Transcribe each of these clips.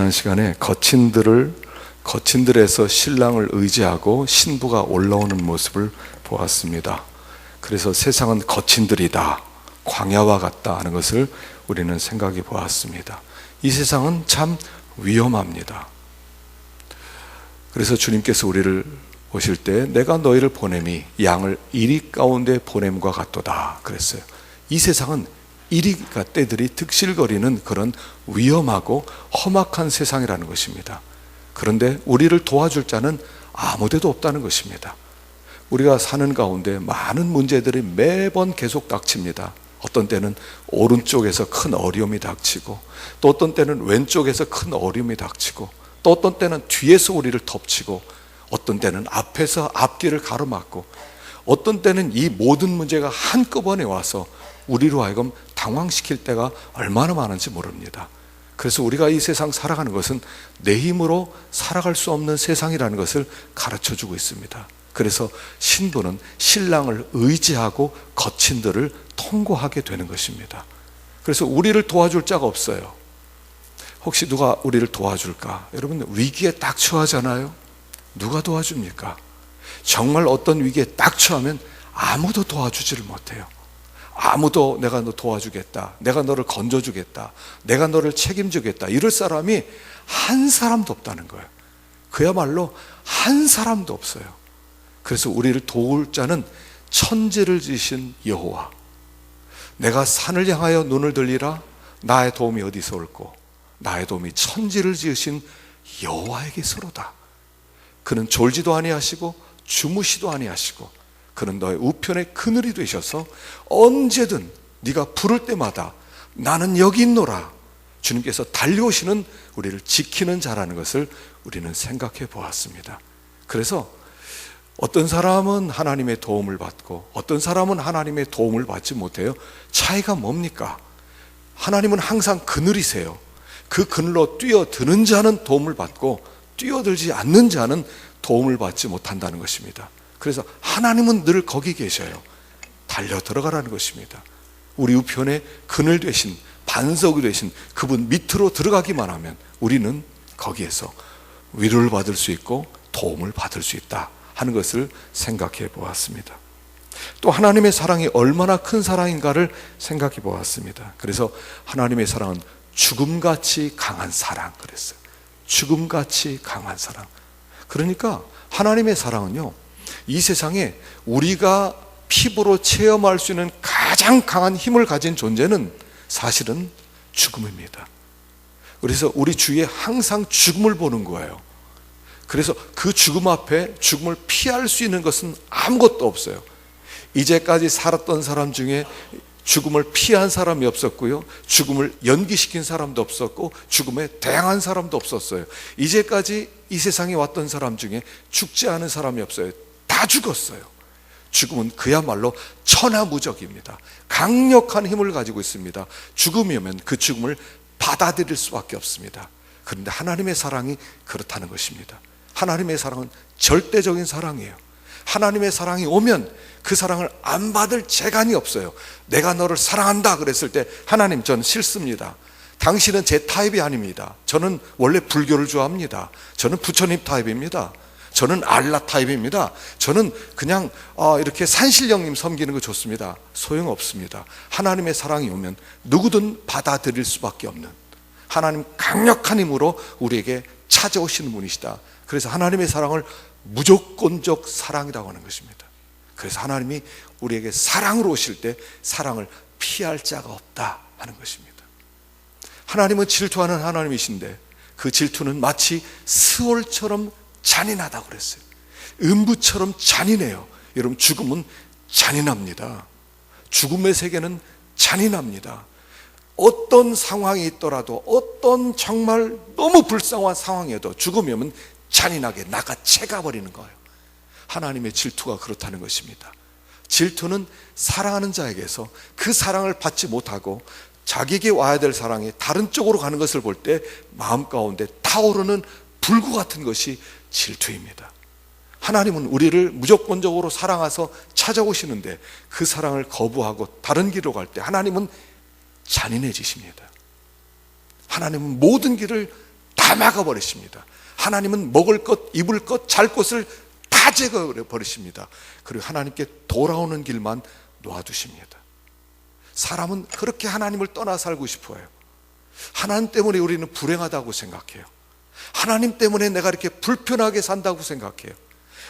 지난 시간에 거친들에서 신랑을 의지하고 신부가 올라오는 모습을 보았습니다. 그래서 세상은 거친들이다, 광야와 같다 하는 것을 우리는 생각해 보았습니다. 이 세상은 참 위험합니다. 그래서 주님께서 우리를 오실 때 내가 너희를 보냄이 양을 이리 가운데 보냄과 같도다 그랬어요. 이 세상은 이리가 떼들이 득실거리는 그런 위험하고 험악한 세상이라는 것입니다. 그런데 우리를 도와줄 자는 아무데도 없다는 것입니다. 우리가 사는 가운데 많은 문제들이 매번 계속 닥칩니다. 어떤 때는 오른쪽에서 큰 어려움이 닥치고, 또 어떤 때는 왼쪽에서 큰 어려움이 닥치고, 또 어떤 때는 뒤에서 우리를 덮치고, 어떤 때는 앞에서 앞길을 가로막고, 어떤 때는 이 모든 문제가 한꺼번에 와서 우리로 하여금 당황시킬 때가 얼마나 많은지 모릅니다. 그래서 우리가 이 세상 살아가는 것은 내 힘으로 살아갈 수 없는 세상이라는 것을 가르쳐주고 있습니다. 그래서 신부는 신랑을 의지하고 거친들을 통과하게 되는 것입니다. 그래서 우리를 도와줄 자가 없어요. 혹시 누가 우리를 도와줄까? 여러분, 위기에 딱 처하잖아요. 누가 도와줍니까? 정말 어떤 위기에 딱 처하면 아무도 도와주지를 못해요. 아무도 내가 너 도와주겠다, 내가 너를 건져주겠다, 내가 너를 책임지겠다 이럴 사람이 한 사람도 없다는 거예요. 그야말로 한 사람도 없어요. 그래서 우리를 도울 자는 천지를 지으신 여호와, 내가 산을 향하여 눈을 들리라, 나의 도움이 어디서 올꼬, 나의 도움이 천지를 지으신 여호와에게서로다. 그는 졸지도 아니하시고 주무시도 아니하시고, 그는 너의 우편의 그늘이 되셔서 언제든 네가 부를 때마다 나는 여기 있노라. 주님께서 달려오시는 우리를 지키는 자라는 것을 우리는 생각해 보았습니다. 그래서 어떤 사람은 하나님의 도움을 받고 어떤 사람은 하나님의 도움을 받지 못해요. 차이가 뭡니까? 하나님은 항상 그늘이세요. 그 그늘로 뛰어드는 자는 도움을 받고 뛰어들지 않는 자는 도움을 받지 못한다는 것입니다. 그래서 하나님은 늘 거기 계셔요. 달려 들어가라는 것입니다. 우리 우편에 그늘 되신, 반석이 되신 그분 밑으로 들어가기만 하면 우리는 거기에서 위로를 받을 수 있고 도움을 받을 수 있다 하는 것을 생각해 보았습니다. 또 하나님의 사랑이 얼마나 큰 사랑인가를 생각해 보았습니다. 그래서 하나님의 사랑은 죽음같이 강한 사랑 그랬어요. 죽음같이 강한 사랑. 그러니까 하나님의 사랑은요, 이 세상에 우리가 피부로 체험할 수 있는 가장 강한 힘을 가진 존재는 사실은 죽음입니다. 그래서 우리 주위에 항상 죽음을 보는 거예요. 그래서 그 죽음 앞에 죽음을 피할 수 있는 것은 아무것도 없어요. 이제까지 살았던 사람 중에 죽음을 피한 사람이 없었고요, 죽음을 연기시킨 사람도 없었고 죽음에 대항한 사람도 없었어요. 이제까지 이 세상에 왔던 사람 중에 죽지 않은 사람이 없어요. 다 죽었어요. 죽음은 그야말로 천하무적입니다. 강력한 힘을 가지고 있습니다. 죽음이 오면 그 죽음을 받아들일 수밖에 없습니다. 그런데 하나님의 사랑이 그렇다는 것입니다. 하나님의 사랑은 절대적인 사랑이에요. 하나님의 사랑이 오면 그 사랑을 안 받을 재간이 없어요. 내가 너를 사랑한다 그랬을 때, 하나님, 전 싫습니다. 당신은 제 타입이 아닙니다. 저는 원래 불교를 좋아합니다. 저는 부처님 타입입니다. 저는 알라 타입입니다. 저는 그냥 이렇게 산신령님 섬기는 거 좋습니다. 소용없습니다. 하나님의 사랑이 오면 누구든 받아들일 수밖에 없는, 하나님 강력한 힘으로 우리에게 찾아오시는 분이시다. 그래서 하나님의 사랑을 무조건적 사랑이라고 하는 것입니다. 그래서 하나님이 우리에게 사랑으로 오실 때 사랑을 피할 자가 없다 하는 것입니다. 하나님은 질투하는 하나님이신데 그 질투는 마치 스월처럼 잔인하다고 그랬어요. 음부처럼 잔인해요. 여러분, 죽음은 잔인합니다. 죽음의 세계는 잔인합니다. 어떤 상황이 있더라도, 어떤 정말 너무 불쌍한 상황에도 죽음이 오면 잔인하게 나가채가 버리는 거예요. 하나님의 질투가 그렇다는 것입니다. 질투는 사랑하는 자에게서 그 사랑을 받지 못하고 자기에게 와야 될 사랑이 다른 쪽으로 가는 것을 볼 때 마음 가운데 타오르는 불구 같은 것이 질투입니다. 하나님은 우리를 무조건적으로 사랑하셔서 찾아오시는데 그 사랑을 거부하고 다른 길로 갈 때 하나님은 잔인해지십니다. 하나님은 모든 길을 다 막아버리십니다. 하나님은 먹을 것, 입을 것, 잘 것을 다 제거해버리십니다. 그리고 하나님께 돌아오는 길만 놓아두십니다. 사람은 그렇게 하나님을 떠나 살고 싶어요. 하나님 때문에 우리는 불행하다고 생각해요. 하나님 때문에 내가 이렇게 불편하게 산다고 생각해요.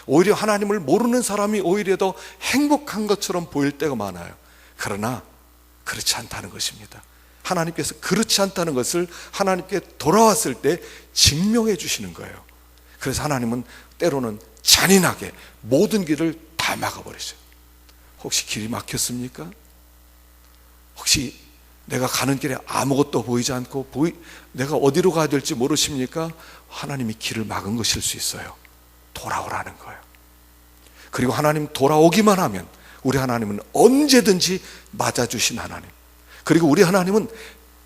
오히려 하나님을 모르는 사람이 오히려 더 행복한 것처럼 보일 때가 많아요. 그러나 그렇지 않다는 것입니다. 하나님께서 그렇지 않다는 것을 하나님께 돌아왔을 때 증명해 주시는 거예요. 그래서 하나님은 때로는 잔인하게 모든 길을 다 막아버리세요. 혹시 길이 막혔습니까? 혹시 내가 가는 길에 아무것도 보이지 않고 내가 어디로 가야 될지 모르십니까? 하나님이 길을 막은 것일 수 있어요. 돌아오라는 거예요. 그리고 하나님 돌아오기만 하면 우리 하나님은 언제든지 맞아주신 하나님, 그리고 우리 하나님은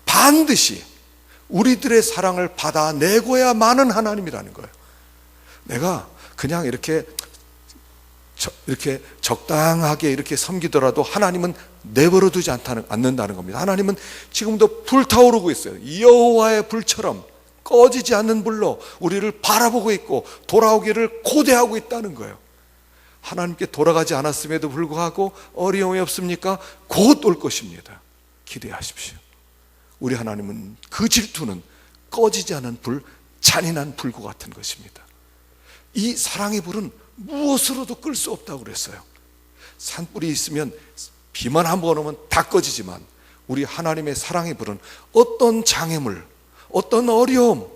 반드시 우리들의 사랑을 받아내고야 마는 하나님이라는 거예요. 내가 그냥 이렇게 적당하게 이렇게 섬기더라도 하나님은 내버려 두지 않는다는 겁니다. 하나님은 지금도 불타오르고 있어요. 여호와의 불처럼 꺼지지 않는 불로 우리를 바라보고 있고 돌아오기를 고대하고 있다는 거예요. 하나님께 돌아가지 않았음에도 불구하고 어려움이 없습니까? 곧 올 것입니다. 기대하십시오. 우리 하나님은 그 질투는 꺼지지 않은 불, 잔인한 불과 같은 것입니다. 이 사랑의 불은 무엇으로도 끌 수 없다고 그랬어요. 산불이 있으면 비만 한번 오면 다 꺼지지만 우리 하나님의 사랑의 불은 어떤 장애물, 어떤 어려움,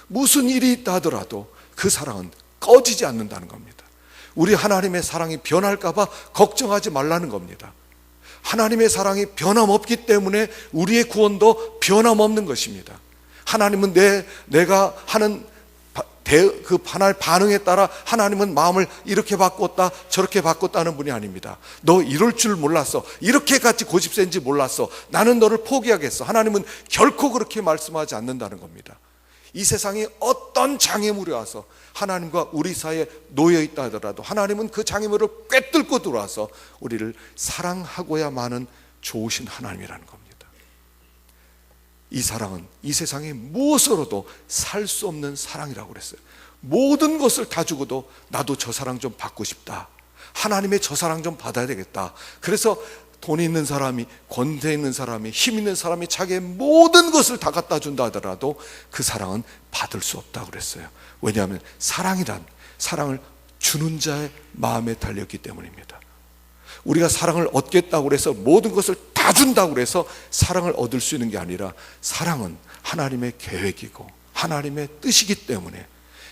무슨 일이 있다 하더라도 그 사랑은 꺼지지 않는다는 겁니다. 우리 하나님의 사랑이 변할까 봐 걱정하지 말라는 겁니다. 하나님의 사랑이 변함없기 때문에 우리의 구원도 변함없는 것입니다. 하나님은 내가 하는 그 하나의 반응에 따라 하나님은 마음을 이렇게 바꿨다 저렇게 바꿨다는 분이 아닙니다. 너 이럴 줄 몰랐어, 이렇게까지 고집센지 몰랐어, 나는 너를 포기하겠어. 하나님은 결코 그렇게 말씀하지 않는다는 겁니다. 이 세상에 어떤 장애물이 와서 하나님과 우리 사이에 놓여있다 하더라도 하나님은 그 장애물을 꿰뚫고 들어와서 우리를 사랑하고야만은 좋으신 하나님이라는 겁니다. 이 사랑은 이 세상에 무엇으로도 살 수 없는 사랑이라고 그랬어요. 모든 것을 다 주고도 나도 저 사랑 좀 받고 싶다, 하나님의 저 사랑 좀 받아야 되겠다. 그래서 돈이 있는 사람이, 권세 있는 사람이, 힘 있는 사람이 자기의 모든 것을 다 갖다 준다 하더라도 그 사랑은 받을 수 없다고 그랬어요. 왜냐하면 사랑이란 사랑을 주는 자의 마음에 달렸기 때문입니다. 우리가 사랑을 얻겠다고 해서 모든 것을 다 준다고 해서 사랑을 얻을 수 있는 게 아니라 사랑은 하나님의 계획이고 하나님의 뜻이기 때문에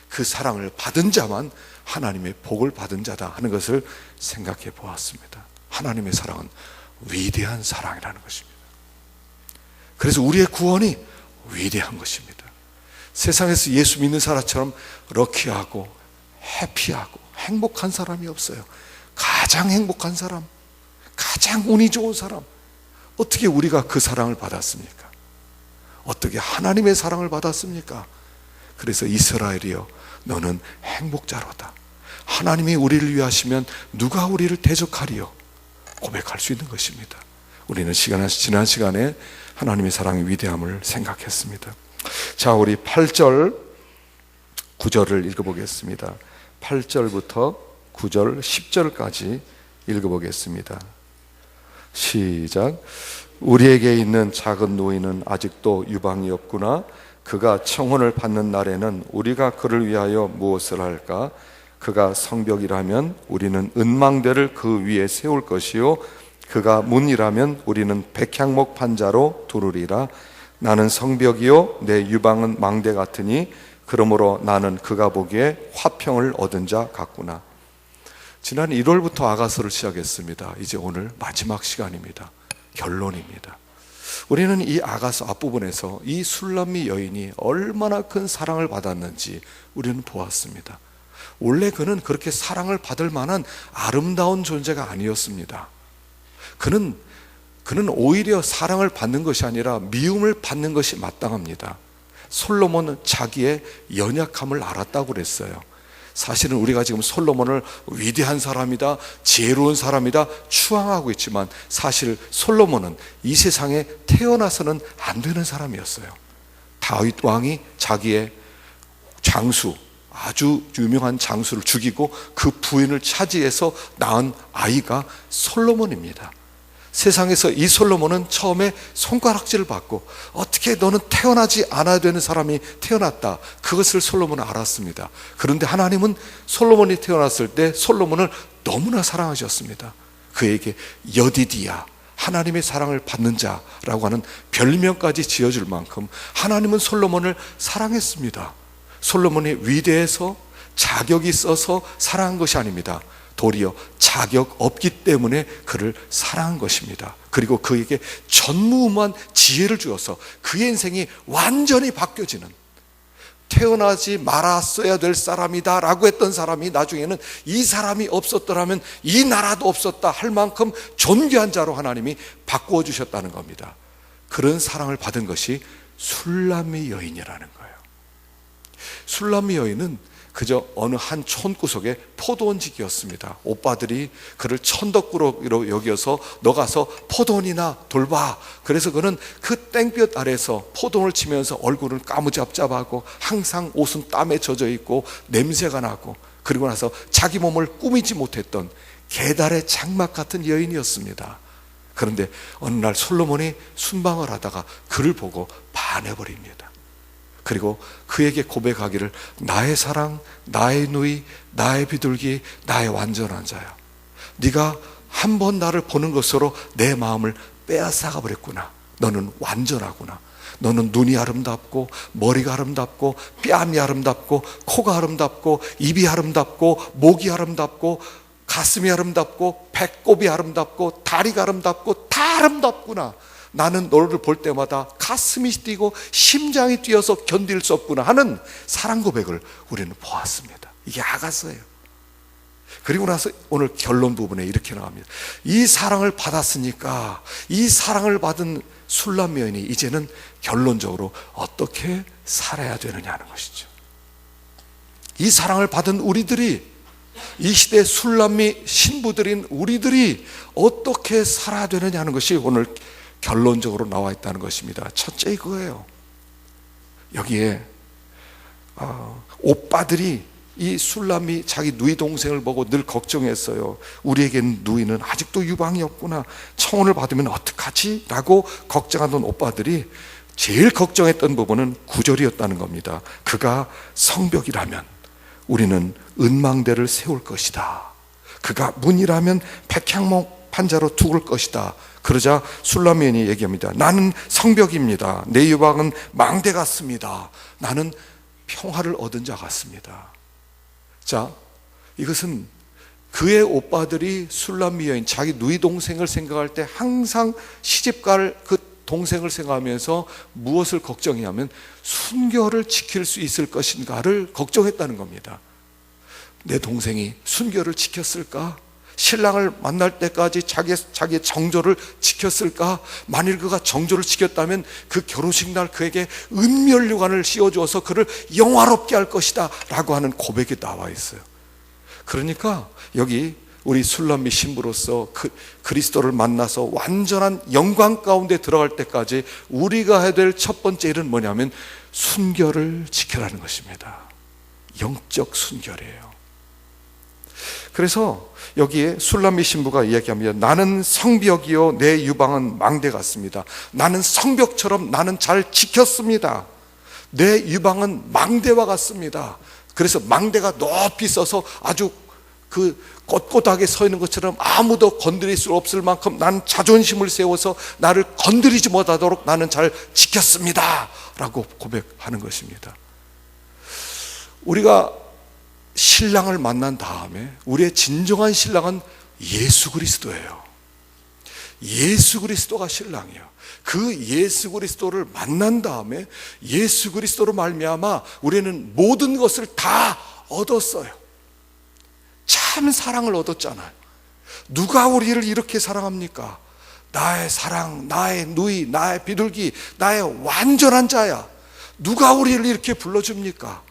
그 사랑을 받은 자만 하나님의 복을 받은 자다 하는 것을 생각해 보았습니다. 하나님의 사랑은 위대한 사랑이라는 것입니다. 그래서 우리의 구원이 위대한 것입니다. 세상에서 예수 믿는 사람처럼 럭키하고 해피하고 행복한 사람이 없어요. 가장 행복한 사람, 가장 운이 좋은 사람, 어떻게 우리가 그 사랑을 받았습니까? 어떻게 하나님의 사랑을 받았습니까? 그래서 이스라엘이여 너는 행복자로다. 하나님이 우리를 위하시면 누가 우리를 대적하리요? 고백할 수 있는 것입니다. 우리는 지난 시간에 하나님의 사랑의 위대함을 생각했습니다. 자, 우리 8절 9절을 읽어보겠습니다. 8절부터 9절 10절까지 읽어보겠습니다. 시작. 우리에게 있는 작은 노인은 아직도 유방이 없구나. 그가 청혼을 받는 날에는 우리가 그를 위하여 무엇을 할까? 그가 성벽이라면 우리는 은망대를 그 위에 세울 것이요 그가 문이라면 우리는 백향목 판자로 두르리라. 나는 성벽이요 내 유방은 망대 같으니 그러므로 나는 그가 보기에 화평을 얻은 자 같구나. 지난 1월부터 아가서를 시작했습니다. 이제 오늘 마지막 시간입니다. 결론입니다. 우리는 이 아가서 앞부분에서 이 술람미 여인이 얼마나 큰 사랑을 받았는지 우리는 보았습니다. 원래 그는 그렇게 사랑을 받을 만한 아름다운 존재가 아니었습니다. 그는 오히려 사랑을 받는 것이 아니라 미움을 받는 것이 마땅합니다. 솔로몬은 자기의 연약함을 알았다고 그랬어요. 사실은 우리가 지금 솔로몬을 위대한 사람이다, 지혜로운 사람이다 추앙하고 있지만 사실 솔로몬은 이 세상에 태어나서는 안 되는 사람이었어요. 다윗 왕이 자기의 장수, 아주 유명한 장수를 죽이고 그 부인을 차지해서 낳은 아이가 솔로몬입니다. 세상에서 이 솔로몬은 처음에 손가락질을 받고 어떻게 너는 태어나지 않아야 되는 사람이 태어났다, 그것을 솔로몬은 알았습니다. 그런데 하나님은 솔로몬이 태어났을 때 솔로몬을 너무나 사랑하셨습니다. 그에게 여디디야, 하나님의 사랑을 받는 자라고 하는 별명까지 지어줄 만큼 하나님은 솔로몬을 사랑했습니다. 솔로몬이 위대해서 자격이 있어서 사랑한 것이 아닙니다. 도리어 자격 없기 때문에 그를 사랑한 것입니다. 그리고 그에게 전무후무한 지혜를 주어서 그의 인생이 완전히 바뀌어지는, 태어나지 말았어야 될 사람이다 라고 했던 사람이 나중에는 이 사람이 없었더라면 이 나라도 없었다 할 만큼 존귀한 자로 하나님이 바꾸어 주셨다는 겁니다. 그런 사랑을 받은 것이 술람미 여인이라는 거예요. 술람미 여인은 그저 어느 한 촌구석의 포도원지기였습니다. 오빠들이 그를 천덕꾸러기로 여겨서 너 가서 포도원이나 돌봐. 그래서 그는 그 땡볕 아래서 포도원을 치면서 얼굴을 까무잡잡하고 항상 옷은 땀에 젖어 있고 냄새가 나고, 그리고 나서 자기 몸을 꾸미지 못했던 계달의 장막 같은 여인이었습니다. 그런데 어느 날 솔로몬이 순방을 하다가 그를 보고 반해버립니다. 그리고 그에게 고백하기를 나의 사랑, 나의 누이, 나의 비둘기, 나의 완전한 자야. 네가 한 번 나를 보는 것으로 내 마음을 빼앗아가 버렸구나. 너는 완전하구나. 너는 눈이 아름답고 머리가 아름답고 뺨이 아름답고 코가 아름답고 입이 아름답고 목이 아름답고 가슴이 아름답고 배꼽이 아름답고 다리가 아름답고 다 아름답구나. 나는 너를 볼 때마다 가슴이 뛰고 심장이 뛰어서 견딜 수 없구나 하는 사랑 고백을 우리는 보았습니다. 이게 아가서예요. 그리고 나서 오늘 결론 부분에 이렇게 나옵니다. 이 사랑을 받았으니까 이 사랑을 받은 술람 여인이 이제는 결론적으로 어떻게 살아야 되느냐는 것이죠. 이 사랑을 받은 우리들이, 이 시대 술람미 신부들인 우리들이 어떻게 살아야 되느냐는 것이 오늘 결론적으로 나와 있다는 것입니다. 첫째 이거예요. 여기에 오빠들이 이 술람이 자기 누이 동생을 보고 늘 걱정했어요. 우리에겐 누이는 아직도 유방이 없구나. 청혼을 받으면 어떡하지? 라고 걱정하던 오빠들이 제일 걱정했던 부분은 9절이었다는 겁니다. 그가 성벽이라면 우리는 은망대를 세울 것이다. 그가 문이라면 백향목 판자로 두을 것이다. 그러자 술람 여인이 얘기합니다. 나는 성벽입니다. 내 유방은 망대 같습니다. 나는 평화를 얻은 자 같습니다. 자, 이것은 그의 오빠들이 술람 여인, 자기 누이 동생을 생각할 때 항상 시집갈 그 동생을 생각하면서 무엇을 걱정하냐면 순결을 지킬 수 있을 것인가를 걱정했다는 겁니다. 내 동생이 순결을 지켰을까? 신랑을 만날 때까지 자기의 정조를 지켰을까? 만일 그가 정조를 지켰다면 그 결혼식 날 그에게 은멸류관을 씌워주어서 그를 영화롭게 할 것이다 라고 하는 고백이 나와 있어요. 그러니까 여기 우리 술람미 신부로서 그리스도를 만나서 완전한 영광 가운데 들어갈 때까지 우리가 해야 될 첫 번째 일은 뭐냐면 순결을 지켜라는 것입니다. 영적 순결이에요. 그래서 여기에 술람미 신부가 이야기합니다. 나는 성벽이요 내 유방은 망대 같습니다. 나는 성벽처럼 나는 잘 지켰습니다. 내 유방은 망대와 같습니다. 그래서 망대가 높이 서서 아주 그 꼿꼿하게 서 있는 것처럼 아무도 건드릴 수 없을 만큼 나는 자존심을 세워서 나를 건드리지 못하도록 나는 잘 지켰습니다 라고 고백하는 것입니다. 우리가 신랑을 만난 다음에 우리의 진정한 신랑은 예수 그리스도예요. 예수 그리스도가 신랑이에요. 그 예수 그리스도를 만난 다음에 예수 그리스도로 말미암아 우리는 모든 것을 다 얻었어요. 참 사랑을 얻었잖아요. 누가 우리를 이렇게 사랑합니까? 나의 사랑, 나의 누이, 나의 비둘기, 나의 완전한 자야. 누가 우리를 이렇게 불러줍니까?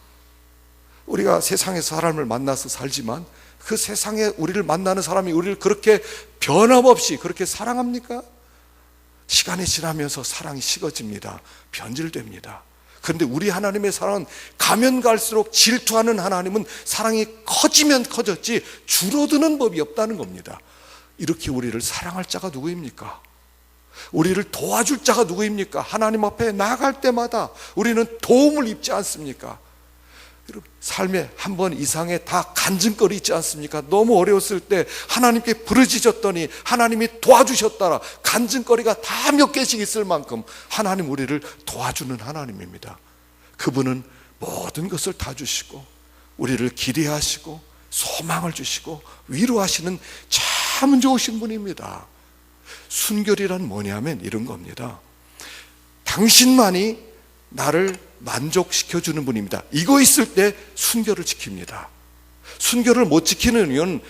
우리가 세상에서 사람을 만나서 살지만 그 세상에 우리를 만나는 사람이 우리를 그렇게 변함없이 그렇게 사랑합니까? 시간이 지나면서 사랑이 식어집니다. 변질됩니다. 그런데 우리 하나님의 사랑은 가면 갈수록 질투하는 하나님은 사랑이 커지면 커졌지 줄어드는 법이 없다는 겁니다. 이렇게 우리를 사랑할 자가 누구입니까? 우리를 도와줄 자가 누구입니까? 하나님 앞에 나아갈 때마다 우리는 도움을 입지 않습니까? 삶에 한 번 이상의 다 간증거리 있지 않습니까? 너무 어려웠을 때 하나님께 부르짖었더니 하나님이 도와주셨더라. 간증거리가 다 몇 개씩 있을 만큼 하나님 우리를 도와주는 하나님입니다. 그분은 모든 것을 다 주시고 우리를 기대하시고 소망을 주시고 위로하시는 참 좋으신 분입니다. 순결이란 뭐냐면 이런 겁니다. 당신만이 나를 만족시켜주는 분입니다. 이거 있을 때 순결을 지킵니다. 순결을 못 지키는 이유는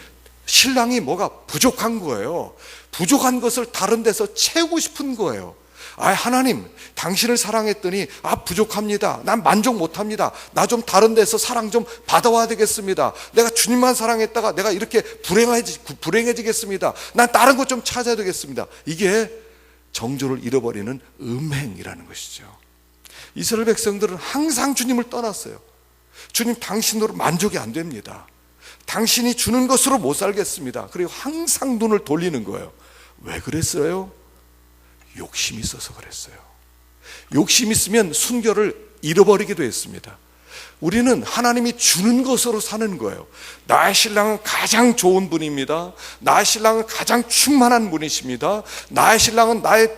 신랑이 뭐가 부족한 거예요. 부족한 것을 다른 데서 채우고 싶은 거예요. 하나님, 당신을 사랑했더니 부족합니다. 난 만족 못합니다. 나 좀 다른 데서 사랑 좀 받아와야 되겠습니다. 내가 주님만 사랑했다가 내가 이렇게 불행해지겠습니다. 난 다른 것 좀 찾아야 되겠습니다. 이게 정조를 잃어버리는 음행이라는 것이죠. 이스라엘 백성들은 항상 주님을 떠났어요. 주님, 당신으로 만족이 안 됩니다. 당신이 주는 것으로 못 살겠습니다. 그리고 항상 눈을 돌리는 거예요. 왜 그랬어요? 욕심이 있어서 그랬어요. 욕심이 있으면 순결을 잃어버리기도 했습니다. 우리는 하나님이 주는 것으로 사는 거예요. 나의 신랑은 가장 좋은 분입니다. 나의 신랑은 가장 충만한 분이십니다. 나의 신랑은 나의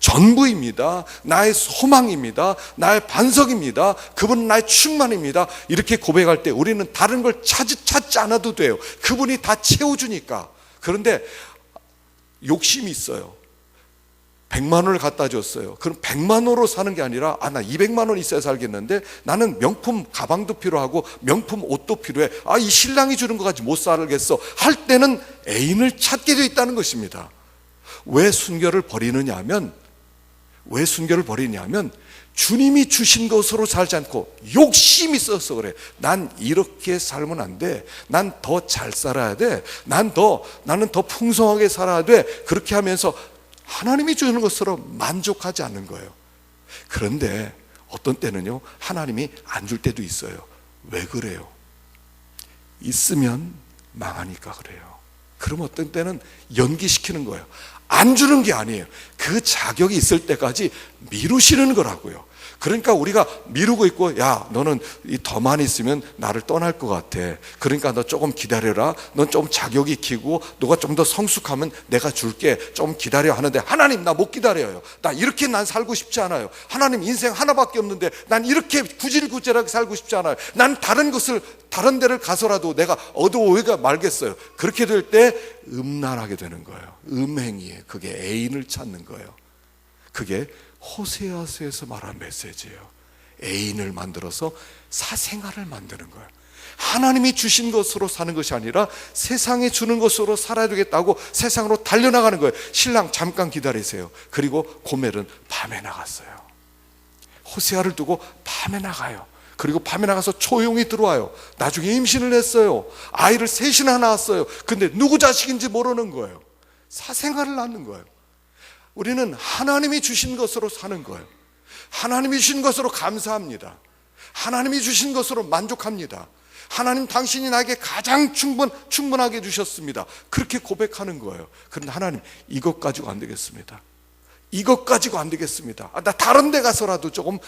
전부입니다. 나의 소망입니다. 나의 반석입니다. 그분은 나의 충만입니다. 이렇게 고백할 때 우리는 다른 걸 찾지 않아도 돼요. 그분이 다 채워주니까. 그런데 욕심이 있어요. 100만 원을 갖다 줬어요. 그럼 100만 원으로 사는 게 아니라 나 200만 원 있어야 살겠는데 나는 명품 가방도 필요하고 명품 옷도 필요해. 이 신랑이 주는 거 가지고 못 살겠어 할 때는 애인을 찾게 되어 있다는 것입니다. 왜 순결을 버리느냐 하면 주님이 주신 것으로 살지 않고 욕심이 있어서 그래. 난 이렇게 살면 안 돼. 난 더 잘 살아야 돼. 나는 더 풍성하게 살아야 돼. 그렇게 하면서 하나님이 주는 것으로 만족하지 않는 거예요. 그런데 어떤 때는요, 하나님이 안 줄 때도 있어요. 왜 그래요? 있으면 망하니까 그래요. 그럼 어떤 때는 연기시키는 거예요. 안 주는 게 아니에요. 그 자격이 있을 때까지 미루시는 거라고요. 그러니까 우리가 미루고 있고, 너는 더 많이 있으면 나를 떠날 것 같아. 그러니까 너 조금 기다려라. 넌 좀 자격이 익히고 너가 좀 더 성숙하면 내가 줄게. 좀 기다려 하는데, 하나님, 나 못 기다려요. 나 이렇게 난 살고 싶지 않아요. 하나님, 인생 하나밖에 없는데 난 이렇게 구질구질하게 살고 싶지 않아요. 난 다른 데를 가서라도 내가 얻어오기가 말겠어요. 그렇게 될 때 음란하게 되는 거예요. 음행이에요. 그게 애인을 찾는 거예요. 그게 호세아서에서 말한 메시지예요. 애인을 만들어서 사생활을 만드는 거예요. 하나님이 주신 것으로 사는 것이 아니라 세상에 주는 것으로 살아야 되겠다고 세상으로 달려나가는 거예요. 신랑 잠깐 기다리세요. 그리고 고멜은 밤에 나갔어요. 호세아를 두고 밤에 나가요. 그리고 밤에 나가서 조용히 들어와요. 나중에 임신을 했어요. 아이를 셋이나 낳았어요. 근데 누구 자식인지 모르는 거예요. 사생활을 낳는 거예요. 우리는 하나님이 주신 것으로 사는 거예요. 하나님이 주신 것으로 감사합니다. 하나님이 주신 것으로 만족합니다. 하나님, 당신이 나에게 가장 충분하게 주셨습니다. 그렇게 고백하는 거예요. 그런데 하나님, 이것 가지고 안 되겠습니다. 이것 가지고 안 되겠습니다. 나 다른 데 가서라도 조금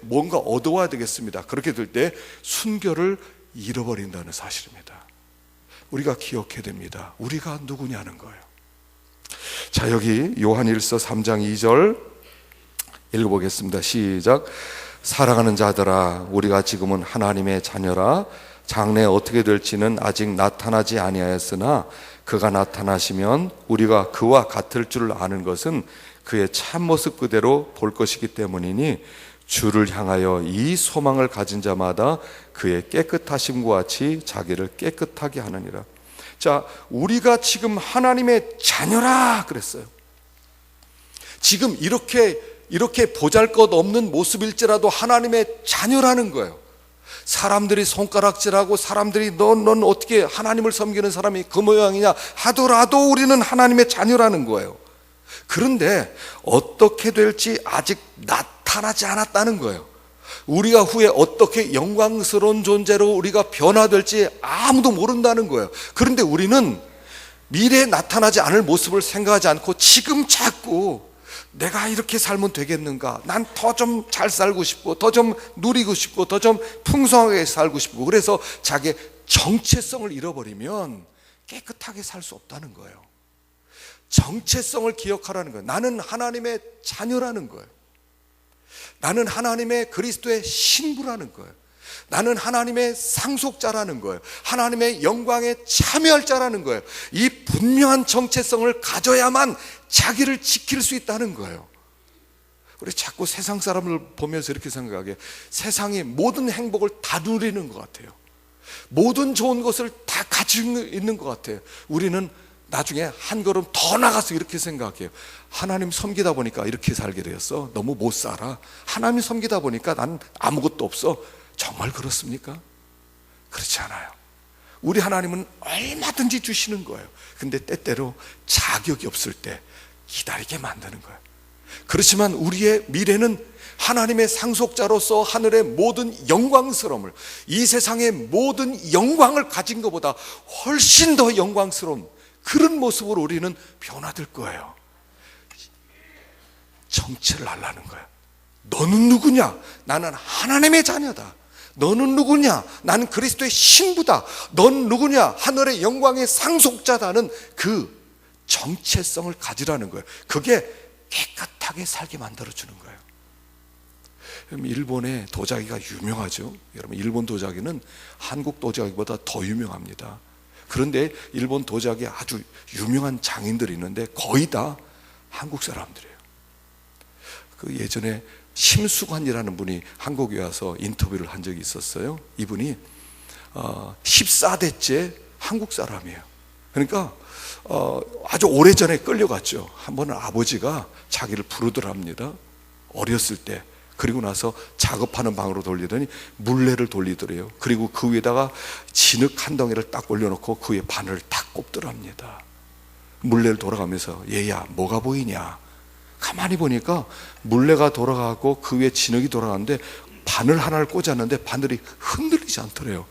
뭔가 얻어와야 되겠습니다. 그렇게 될 때 순결을 잃어버린다는 사실입니다. 우리가 기억해야 됩니다. 우리가 누구냐는 거예요. 자, 여기 요한일서 3장 2절 읽어보겠습니다. 시작. 사랑하는 자들아, 우리가 지금은 하나님의 자녀라. 장래에 어떻게 될지는 아직 나타나지 아니하였으나 그가 나타나시면 우리가 그와 같을 줄 아는 것은 그의 참모습 그대로 볼 것이기 때문이니 주를 향하여 이 소망을 가진 자마다 그의 깨끗하심과 같이 자기를 깨끗하게 하느니라. 자, 우리가 지금 하나님의 자녀라 그랬어요. 지금 이렇게 보잘것없는 모습일지라도 하나님의 자녀라는 거예요. 사람들이 손가락질하고 사람들이 넌 어떻게 하나님을 섬기는 사람이 그 모양이냐 하더라도 우리는 하나님의 자녀라는 거예요. 그런데 어떻게 될지 아직 나타나지 않았다는 거예요. 우리가 후에 어떻게 영광스러운 존재로 우리가 변화될지 아무도 모른다는 거예요. 그런데 우리는 미래에 나타나지 않을 모습을 생각하지 않고 지금 자꾸 내가 이렇게 살면 되겠는가? 난 더 좀 잘 살고 싶고, 더 좀 누리고 싶고, 더 좀 풍성하게 살고 싶고, 그래서 자기의 정체성을 잃어버리면 깨끗하게 살 수 없다는 거예요. 정체성을 기억하라는 거예요. 나는 하나님의 자녀라는 거예요. 나는 하나님의 그리스도의 신부라는 거예요. 나는 하나님의 상속자라는 거예요. 하나님의 영광에 참여할 자라는 거예요. 이 분명한 정체성을 가져야만 자기를 지킬 수 있다는 거예요. 우리 자꾸 세상 사람을 보면서 이렇게 생각하게, 세상의 모든 행복을 다 누리는 것 같아요. 모든 좋은 것을 다 가지고 있는 것 같아요. 우리는 나중에 한 걸음 더 나가서 이렇게 생각해요. 하나님 섬기다 보니까 이렇게 살게 되었어. 너무 못 살아. 하나님 섬기다 보니까 난 아무것도 없어. 정말 그렇습니까? 그렇지 않아요. 우리 하나님은 얼마든지 주시는 거예요. 근데 때때로 자격이 없을 때 기다리게 만드는 거예요. 그렇지만 우리의 미래는 하나님의 상속자로서 하늘의 모든 영광스러움을, 이 세상의 모든 영광을 가진 것보다 훨씬 더 영광스러운 그런 모습으로 우리는 변화될 거예요. 정체를 알라는 거예요. 너는 누구냐? 나는 하나님의 자녀다. 너는 누구냐? 나는 그리스도의 신부다. 넌 누구냐? 하늘의 영광의 상속자다는 그 정체성을 가지라는 거예요. 그게 깨끗하게 살게 만들어주는 거예요. 일본의 도자기가 유명하죠. 여러분, 일본 도자기는 한국 도자기보다 더 유명합니다. 그런데 일본 도자기에 아주 유명한 장인들이 있는데 거의 다 한국 사람들이에요. 그 예전에 심수관이라는 분이 한국에 와서 인터뷰를 한 적이 있었어요. 이분이 14대째 한국 사람이에요. 그러니까 아주 오래전에 끌려갔죠. 한 번은 아버지가 자기를 부르더랍니다. 어렸을 때. 그리고 나서 작업하는 방으로 돌리더니 물레를 돌리더래요. 그리고 그 위에다가 진흙 한 덩이를 딱 올려놓고 그 위에 바늘을 딱 꼽더랍니다. 물레를 돌아가면서 얘야 뭐가 보이냐? 가만히 보니까 물레가 돌아가고 그 위에 진흙이 돌아가는데 바늘 하나를 꽂았는데 바늘이 흔들리지 않더래요.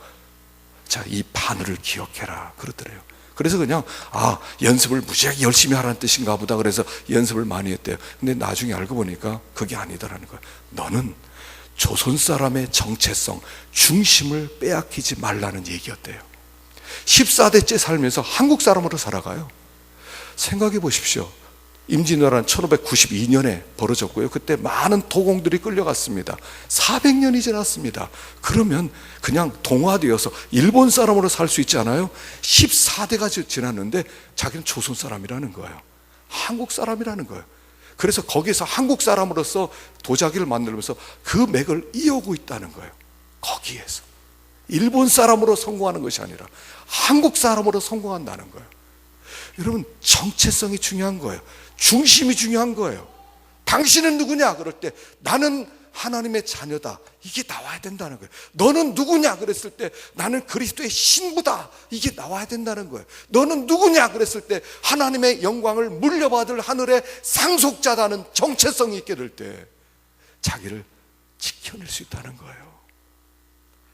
자, 이 바늘을 기억해라 그러더래요. 그래서 그냥 연습을 무지하게 열심히 하라는 뜻인가 보다 그래서 연습을 많이 했대요. 근데 나중에 알고 보니까 그게 아니더라는 거예요. 너는 조선 사람의 정체성, 중심을 빼앗기지 말라는 얘기였대요. 14대째 살면서 한국 사람으로 살아가요. 생각해 보십시오. 임진왜란 1592년에 벌어졌고요. 그때 많은 도공들이 끌려갔습니다. 400년이 지났습니다. 그러면 그냥 동화되어서 일본 사람으로 살 수 있지 않아요? 14대가 지났는데 자기는 조선 사람이라는 거예요. 한국 사람이라는 거예요. 그래서 거기서 한국 사람으로서 도자기를 만들면서 그 맥을 이어오고 있다는 거예요. 거기에서 일본 사람으로 성공하는 것이 아니라 한국 사람으로 성공한다는 거예요. 여러분, 정체성이 중요한 거예요. 중심이 중요한 거예요. 당신은 누구냐? 그럴 때 나는 하나님의 자녀다. 이게 나와야 된다는 거예요. 너는 누구냐? 그랬을 때 나는 그리스도의 신부다. 이게 나와야 된다는 거예요. 너는 누구냐? 그랬을 때 하나님의 영광을 물려받을 하늘의 상속자다는 정체성이 있게 될 때 자기를 지켜낼 수 있다는 거예요.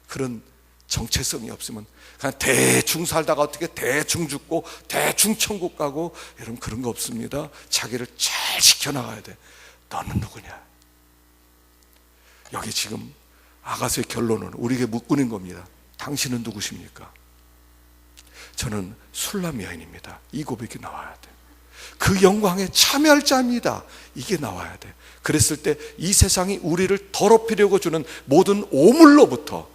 그런 정체성이 없으면 그냥 대충 살다가 어떻게 대충 죽고 대충 천국 가고, 여러분 그런 거 없습니다. 자기를 잘 지켜나가야 돼. 너는 누구냐? 여기 지금 아가서의 결론은 우리에게 묻고는 겁니다. 당신은 누구십니까? 저는 술람 여인입니다. 이 고백이 나와야 돼. 그 영광에 참여할 자입니다. 이게 나와야 돼. 그랬을 때 이 세상이 우리를 더럽히려고 주는 모든 오물로부터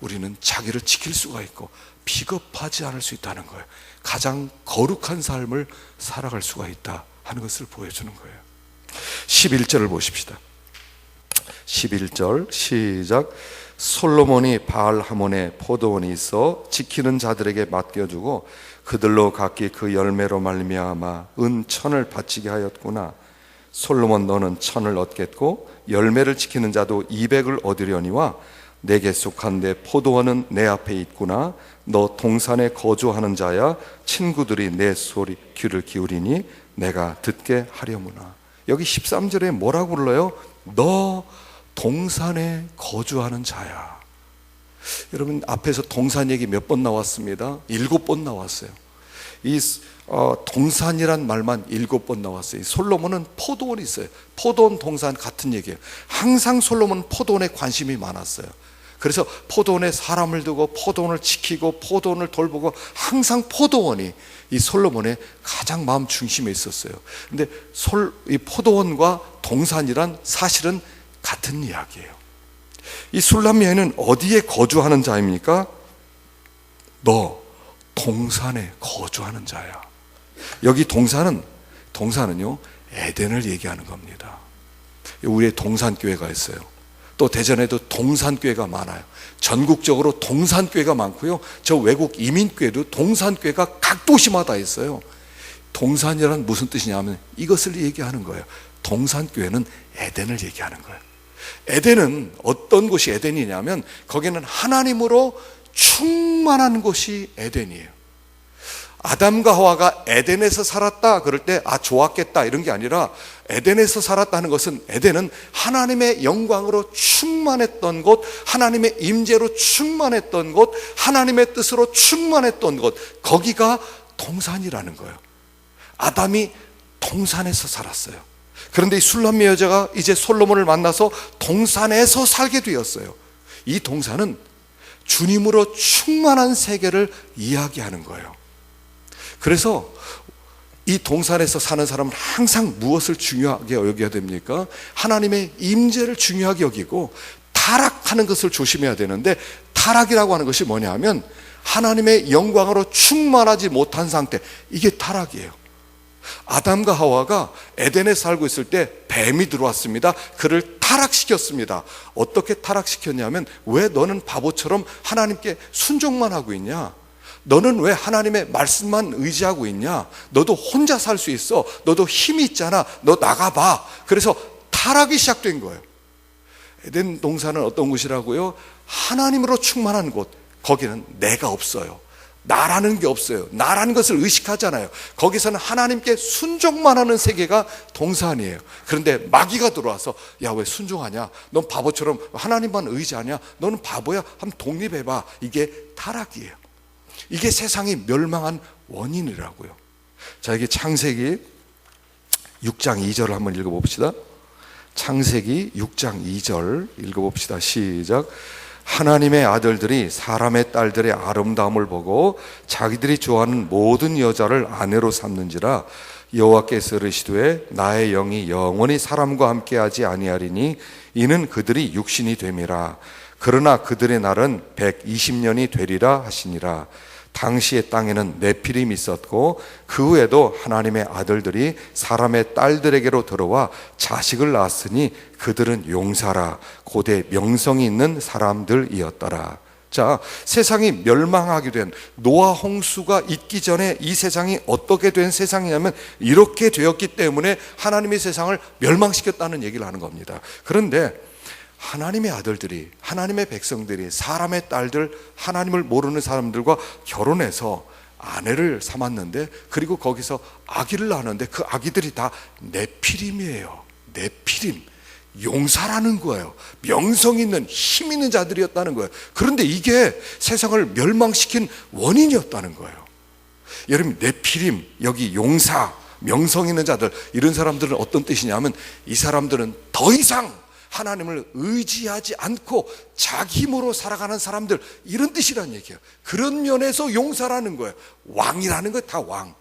우리는 자기를 지킬 수가 있고 비겁하지 않을 수 있다는 거예요. 가장 거룩한 삶을 살아갈 수가 있다 하는 것을 보여주는 거예요. 11절을 보십시다. 11절 시작. 솔로몬이 바알하몬에 포도원이 있어 지키는 자들에게 맡겨주고 그들로 각기 그 열매로 말미암아 은 1000을 바치게 하였구나. 솔로몬 너는 1000을 얻겠고 열매를 지키는 자도 200을 얻으려니와 내게 속한 내 포도원은 내 앞에 있구나. 너 동산에 거주하는 자야. 친구들이 내 소리 귀를 기울이니 내가 듣게 하려무나. 여기 13절에 뭐라고 불러요? 너 동산에 거주하는 자야. 여러분, 앞에서 동산 얘기 몇 번 나왔습니다? 7번 나왔어요. 이 동산이란 말만 7번 나왔어요. 솔로몬은 포도원이 있어요. 포도원, 동산 같은 얘기예요. 항상 솔로몬은 포도원에 관심이 많았어요. 그래서 포도원에 사람을 두고 포도원을 지키고 포도원을 돌보고 항상 포도원이 이 솔로몬의 가장 마음 중심에 있었어요. 근데 이 포도원과 동산이란 사실은 같은 이야기예요. 이 술람 여인은 어디에 거주하는 자입니까? 너 동산에 거주하는 자야. 여기 동산은요 에덴을 얘기하는 겁니다. 우리의 동산교회가 있어요. 또 대전에도 동산교회가 많아요. 전국적으로 동산교회가 많고요, 저 외국 이민교회도 동산교회가 각 도시마다 있어요. 동산이란 무슨 뜻이냐면 이것을 얘기하는 거예요. 동산교회는 에덴을 얘기하는 거예요. 에덴은 어떤 곳이 에덴이냐면 거기는 하나님으로 충만한 곳이 에덴이에요. 아담과 하와가 에덴에서 살았다 그럴 때 좋았겠다 이런 게 아니라, 에덴에서 살았다는 것은, 에덴은 하나님의 영광으로 충만했던 곳, 하나님의 임재로 충만했던 곳, 하나님의 뜻으로 충만했던 곳, 거기가 동산이라는 거예요. 아담이 동산에서 살았어요. 그런데 이 술람미 여자가 이제 솔로몬을 만나서 동산에서 살게 되었어요. 이 동산은 주님으로 충만한 세계를 이야기하는 거예요. 그래서 이 동산에서 사는 사람은 항상 무엇을 중요하게 여겨야 됩니까? 하나님의 임재를 중요하게 여기고 타락하는 것을 조심해야 되는데, 타락이라고 하는 것이 뭐냐 하면 하나님의 영광으로 충만하지 못한 상태, 이게 타락이에요. 아담과 하와가 에덴에 살고 있을 때 뱀이 들어왔습니다. 그를 타락시켰습니다. 어떻게 타락시켰냐면, 왜 너는 바보처럼 하나님께 순종만 하고 있냐? 너는 왜 하나님의 말씀만 의지하고 있냐? 너도 혼자 살 수 있어. 너도 힘이 있잖아. 너 나가봐. 그래서 타락이 시작된 거예요. 에덴 동산은 어떤 곳이라고요? 하나님으로 충만한 곳. 거기는 내가 없어요. 나라는 게 없어요. 나라는 것을 의식하잖아요. 거기서는 하나님께 순종만 하는 세계가 동산이에요. 그런데 마귀가 들어와서, 야, 왜 순종하냐? 넌 바보처럼 하나님만 의지하냐? 너는 바보야. 한번 독립해봐. 이게 타락이에요. 이게 세상이 멸망한 원인이라고요. 자, 이게 창세기 6장 2절을 한번 읽어봅시다. 창세기 6장 2절 읽어봅시다. 시작. 하나님의 아들들이 사람의 딸들의 아름다움을 보고 자기들이 좋아하는 모든 여자를 아내로 삼는지라. 여호와께서 이르시되 나의 영이 영원히 사람과 함께하지 아니하리니 이는 그들이 육신이 됨이라. 그러나 그들의 날은 120년이 되리라 하시니라. 당시의 땅에는 네피림이 있었고 그 후에도 하나님의 아들들이 사람의 딸들에게로 들어와 자식을 낳았으니 그들은 용사라, 고대 명성이 있는 사람들이었더라. 자, 세상이 멸망하게 된, 노아 홍수가 있기 전에 이 세상이 어떻게 된 세상이냐면 이렇게 되었기 때문에 하나님의 세상을 멸망시켰다는 얘기를 하는 겁니다. 그런데 하나님의 아들들이, 하나님의 백성들이, 사람의 딸들, 하나님을 모르는 사람들과 결혼해서 아내를 삼았는데, 그리고 거기서 아기를 낳았는데 그 아기들이 다 네피림이에요. 네피림, 용사라는 거예요. 명성 있는, 힘 있는 자들이었다는 거예요. 그런데 이게 세상을 멸망시킨 원인이었다는 거예요. 여러분, 네피림, 여기 용사, 명성 있는 자들, 이런 사람들은 어떤 뜻이냐면, 이 사람들은 더 이상 하나님을 의지하지 않고 자기 힘으로 살아가는 사람들, 이런 뜻이란 얘기예요. 그런 면에서 용사라는 거예요. 왕이라는 거 다 왕.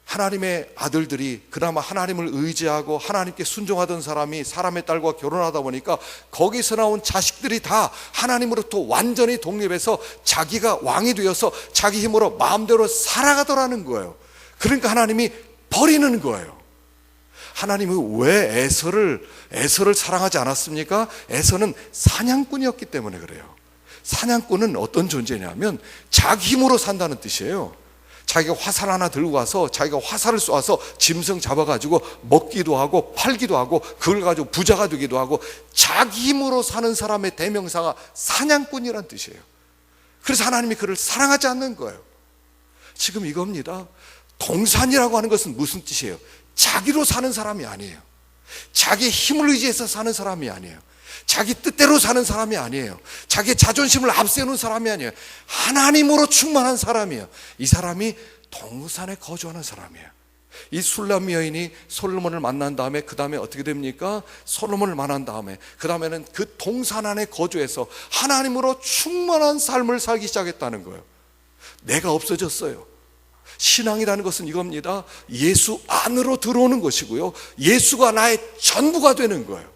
하나님의 아들들이 그나마 하나님을 의지하고 하나님께 순종하던 사람이 사람의 딸과 결혼하다 보니까 거기서 나온 자식들이 다 하나님으로부터 완전히 독립해서 자기가 왕이 되어서 자기 힘으로 마음대로 살아가더라는 거예요. 그러니까 하나님이 버리는 거예요. 하나님은 왜 에서를 사랑하지 않았습니까? 에서는 사냥꾼이었기 때문에 그래요. 사냥꾼은 어떤 존재냐면 자기 힘으로 산다는 뜻이에요. 자기가 화살 하나 들고 와서 자기가 화살을 쏘아서 짐승 잡아가지고 먹기도 하고 팔기도 하고 그걸 가지고 부자가 되기도 하고, 자기 힘으로 사는 사람의 대명사가 사냥꾼이란 뜻이에요. 그래서 하나님이 그를 사랑하지 않는 거예요. 지금 이겁니다. 동산이라고 하는 것은 무슨 뜻이에요? 자기로 사는 사람이 아니에요. 자기 힘을 의지해서 사는 사람이 아니에요. 자기 뜻대로 사는 사람이 아니에요. 자기 자존심을 앞세우는 사람이 아니에요. 하나님으로 충만한 사람이에요. 이 사람이 동산에 거주하는 사람이에요. 이 술람 여인이 솔로몬을 만난 다음에 그 다음에 어떻게 됩니까? 솔로몬을 만난 다음에 그 다음에는 그 동산 안에 거주해서 하나님으로 충만한 삶을 살기 시작했다는 거예요. 내가 없어졌어요. 신앙이라는 것은 이겁니다. 예수 안으로 들어오는 것이고요, 예수가 나의 전부가 되는 거예요.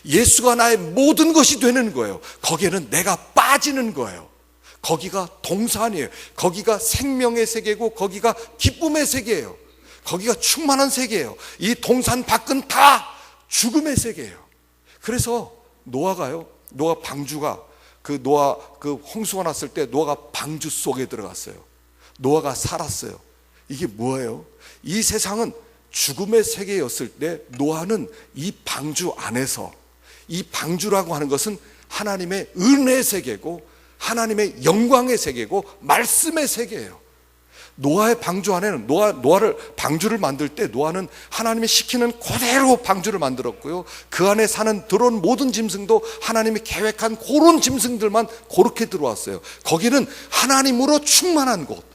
예수가 나의 모든 것이 되는 거예요. 거기에는 내가 빠지는 거예요. 거기가 동산이에요. 거기가 생명의 세계고 거기가 기쁨의 세계예요. 거기가 충만한 세계예요. 이 동산 밖은 다 죽음의 세계예요. 그래서 노아가요, 노아 방주가 노아 홍수가 났을 때 노아가 방주 속에 들어갔어요. 노아가 살았어요. 이게 뭐예요? 이 세상은 죽음의 세계였을 때 노아는 이 방주 안에서, 이 방주라고 하는 것은 하나님의 은혜의 세계고 하나님의 영광의 세계고 말씀의 세계예요. 노아의 방주 안에는 노아를 방주를 만들 때 노아는 하나님이 시키는 그대로 방주를 만들었고요, 그 안에 사는 들어온 모든 짐승도 하나님이 계획한 그런 짐승들만 그렇게 들어왔어요. 거기는 하나님으로 충만한 곳,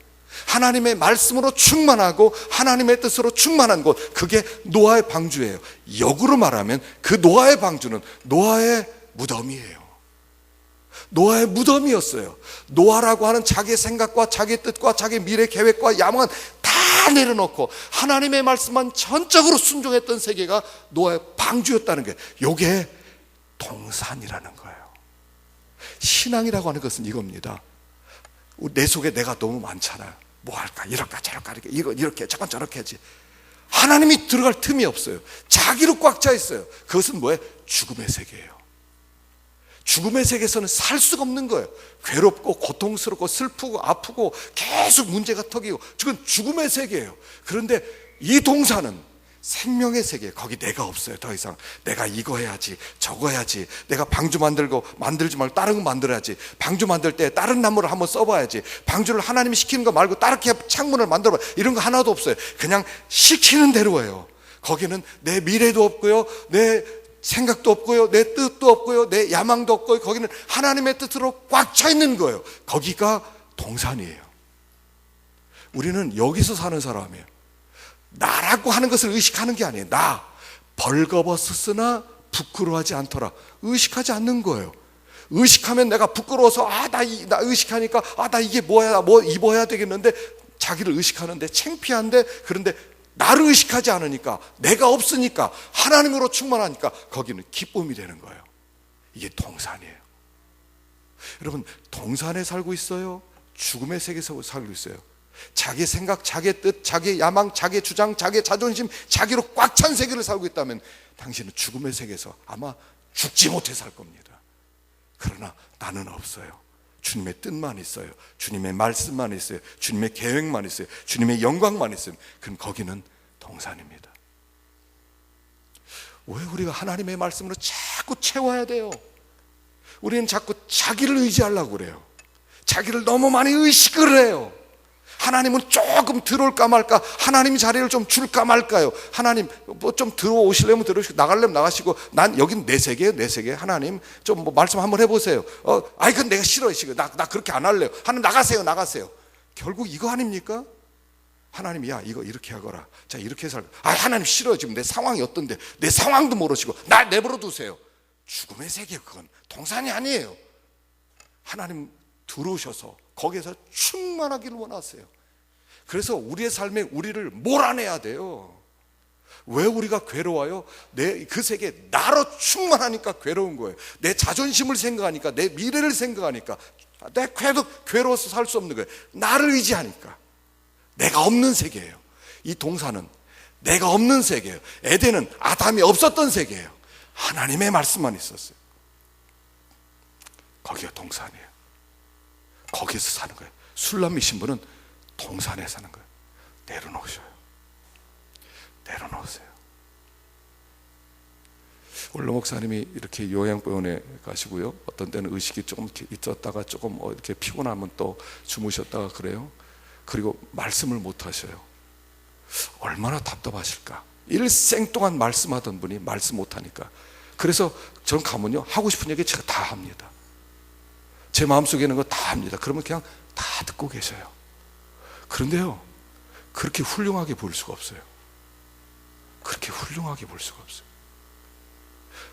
하나님의 말씀으로 충만하고 하나님의 뜻으로 충만한 곳, 그게 노아의 방주예요. 역으로 말하면 그 노아의 방주는 노아의 무덤이에요. 노아의 무덤이었어요. 노아라고 하는 자기의 생각과 자기의 뜻과 자기의 미래 계획과 야망은 다 내려놓고 하나님의 말씀만 전적으로 순종했던 세계가 노아의 방주였다는 거예요. 이게 동산이라는 거예요. 신앙이라고 하는 것은 이겁니다. 내 속에 내가 너무 많잖아요. 뭐 할까, 이럴까 저럴까, 이렇게 저건 저렇게 하지. 하나님이 들어갈 틈이 없어요. 자기로 꽉 차 있어요. 그것은 뭐예요? 죽음의 세계예요. 죽음의 세계에서는 살 수가 없는 거예요. 괴롭고 고통스럽고 슬프고 아프고 계속 문제가 터지고, 그건 죽음의 세계예요. 그런데 이 동산은 생명의 세계예요. 거기 내가 없어요. 더 이상 내가 이거 해야지 저거 해야지, 내가 방주 만들지 말고 다른 거 만들어야지, 방주 만들 때 다른 나무를 한번 써봐야지, 방주를 하나님이 시키는 거 말고 다르게 창문을 만들어봐, 이런 거 하나도 없어요. 그냥 시키는 대로 해요. 거기는 내 미래도 없고요, 내 생각도 없고요, 내 뜻도 없고요, 내 야망도 없고요, 거기는 하나님의 뜻으로 꽉 차 있는 거예요. 거기가 동산이에요. 우리는 여기서 사는 사람이에요. 나라고 하는 것을 의식하는 게 아니에요. 나 벌거벗었으나 부끄러워하지 않더라, 의식하지 않는 거예요. 의식하면 내가 부끄러워서 나 의식하니까 나 이게 뭐야, 뭐 입어야 되겠는데, 자기를 의식하는데 창피한데, 그런데 나를 의식하지 않으니까, 내가 없으니까, 하나님으로 충만하니까 거기는 기쁨이 되는 거예요. 이게 동산이에요. 여러분, 동산에 살고 있어요? 죽음의 세계에서 살고 있어요? 자기 생각, 자기 뜻, 자기 야망, 자기 주장, 자기 자존심, 자기로 꽉 찬 세계를 살고 있다면 당신은 죽음의 세계에서 아마 죽지 못해 살 겁니다. 그러나 나는 없어요. 주님의 뜻만 있어요. 주님의 말씀만 있어요. 주님의 계획만 있어요. 주님의 영광만 있어요. 그럼 거기는 동산입니다. 왜 우리가 하나님의 말씀으로 자꾸 채워야 돼요? 우리는 자꾸 자기를 의지하려고 그래요. 자기를 너무 많이 의식을 해요. 하나님은 조금 들어올까 말까, 하나님 자리를 좀 줄까 말까요? 하나님 뭐 좀 들어오시려면 들어오시고 나가려면 나가시고, 난 여긴 내 세계예요, 내 세계. 하나님 좀 뭐 말씀 한번 해보세요. 그건 내가 싫어요. 나 그렇게 안 할래요. 하나님 나가세요. 결국 이거 아닙니까? 하나님, 야 이거 이렇게 하거라, 자 이렇게 살고. 하나님 싫어요. 지금 내 상황이 어떤데, 내 상황도 모르시고 날 내버려 두세요. 죽음의 세계, 그건 동산이 아니에요. 하나님 들어오셔서 거기에서 충만하기를 원하세요. 그래서 우리의 삶에 우리를 몰아내야 돼요. 왜 우리가 괴로워요? 그 세계 나로 충만하니까 괴로운 거예요. 내 자존심을 생각하니까, 내 미래를 생각하니까 내가 괴로워서 살 수 없는 거예요. 나를 의지하니까. 내가 없는 세계예요. 이 동산은 내가 없는 세계예요. 에덴은 아담이 없었던 세계예요. 하나님의 말씀만 있었어요. 거기가 동산이에요. 거기서 사는 거예요. 술람이신 분은 동산에 사는 거예요. 내려놓으세요. 원로 목사님이 이렇게 요양병원에 가시고요, 어떤 때는 의식이 조금 이렇게 있었다가 조금 이렇게 피곤하면 또 주무셨다가 그래요. 그리고 말씀을 못 하셔요. 얼마나 답답하실까. 일생 동안 말씀하던 분이 말씀 못하니까. 그래서 전 가면요, 하고 싶은 얘기 제가 다 합니다. 제 마음속에 있는 거 다 합니다. 그러면 그냥 다 듣고 계셔요. 그런데요, 그렇게 훌륭하게 볼 수가 없어요. 그렇게 훌륭하게 볼 수가 없어요.